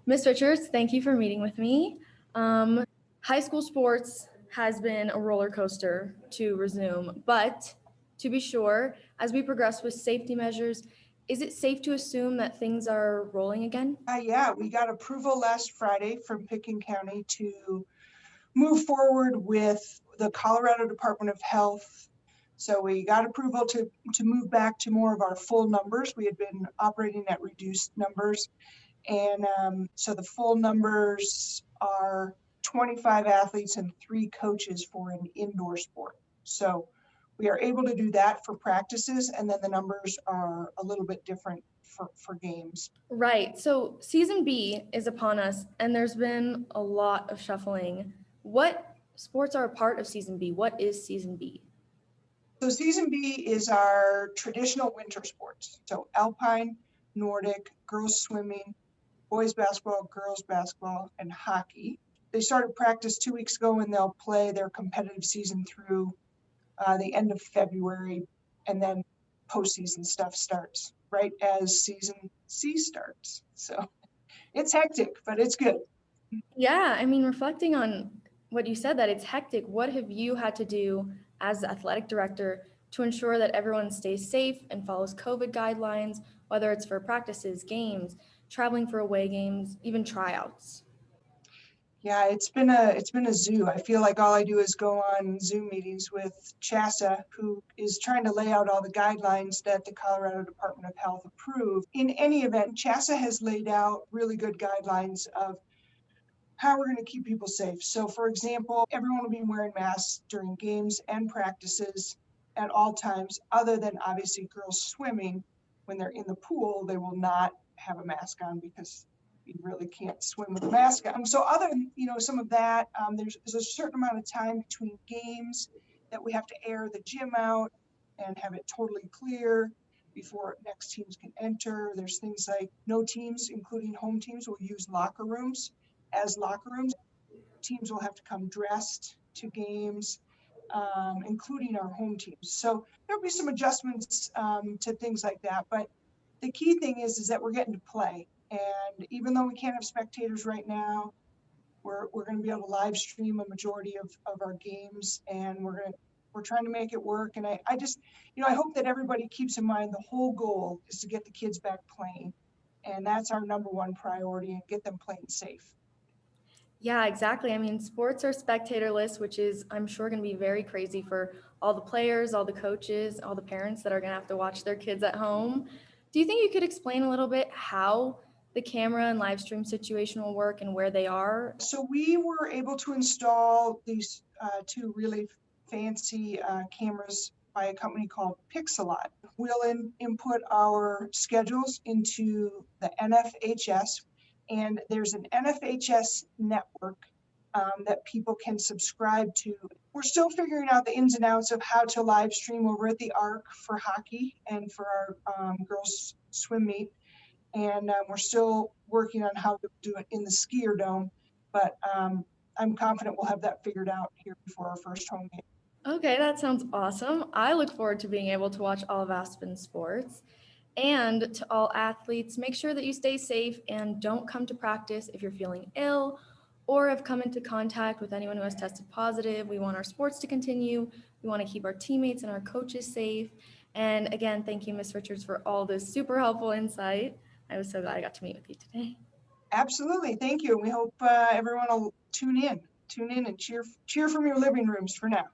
Ms. Richards, thank you for meeting with me. High school sports has been a roller coaster to resume, but to be sure, as we progress with safety measures, is it safe to assume that things are rolling again? Yeah, we got approval last Friday from Pickens County to move forward with the Colorado Department of Health. So we got approval to move back to more of our full numbers. We had been operating at reduced numbers. And so the full numbers are 25 athletes and 3 coaches for an indoor sport. So we are able to do that for practices, and then the numbers are a little bit different for games. Right. So season B is upon us, and there's been a lot of shuffling. What sports are a part of season B? What is season B? So season B is our traditional winter sports. So alpine, Nordic, girls swimming, boys basketball, girls basketball, and hockey. They started practice 2 weeks ago, and they'll play their competitive season through the end of February, and then postseason stuff starts right as season C starts. So it's hectic, but it's good. Yeah, I mean, reflecting on what you said, that it's hectic, what have you had to do as the athletic director to ensure that everyone stays safe and follows COVID guidelines, whether it's for practices, games, traveling for away games, even tryouts? Yeah, it's been a zoo. I feel like all I do is go on Zoom meetings with CHASA, who is trying to lay out all the guidelines that the Colorado Department of Health approved. In any event, CHASA has laid out really good guidelines of how we're going to keep people safe. So for example, everyone will be wearing masks during games and practices at all times, other than obviously girls swimming. When they're in the pool, they will not have a mask on because you really can't swim with a mask on. So other than, some of that, there's a certain amount of time between games that we have to air the gym out and have it totally clear before next teams can enter. There's things like no teams, including home teams, will use locker rooms as locker rooms. Teams will have to come dressed to games, including our home teams. So there'll be some adjustments to things like that. But the key thing is that we're getting to play. And even though we can't have spectators right now, we're going to be able to live stream a majority of our games, and we're trying to make it work. And I just, I hope that everybody keeps in mind the whole goal is to get the kids back playing. And that's our number one priority, and get them playing safe. Yeah, exactly. I mean, sports are spectatorless, which is, I'm sure, going to be very crazy for all the players, all the coaches, all the parents that are going to have to watch their kids at home. Do you think you could explain a little bit how the camera and live stream situation will work and where they are? So we were able to install these 2 really fancy cameras by a company called Pixelot. We'll input our schedules into the NFHS, and there's an NFHS network that people can subscribe to. We're still figuring out the ins and outs of how to live stream over at the Arc for hockey and for our girls swim meet. And we're still working on how to do it in the skier dome, but I'm confident we'll have that figured out here before our first home game. Okay, that sounds awesome. I look forward to being able to watch all of Aspen sports. And to all athletes, make sure that you stay safe and don't come to practice if you're feeling ill or have come into contact with anyone who has tested positive. We want our sports to continue. We want to keep our teammates and our coaches safe. And again, thank you, Ms. Richards, for all this super helpful insight. I was so glad I got to meet with you today. Absolutely, thank you. We hope everyone will tune in and cheer from your living rooms for now.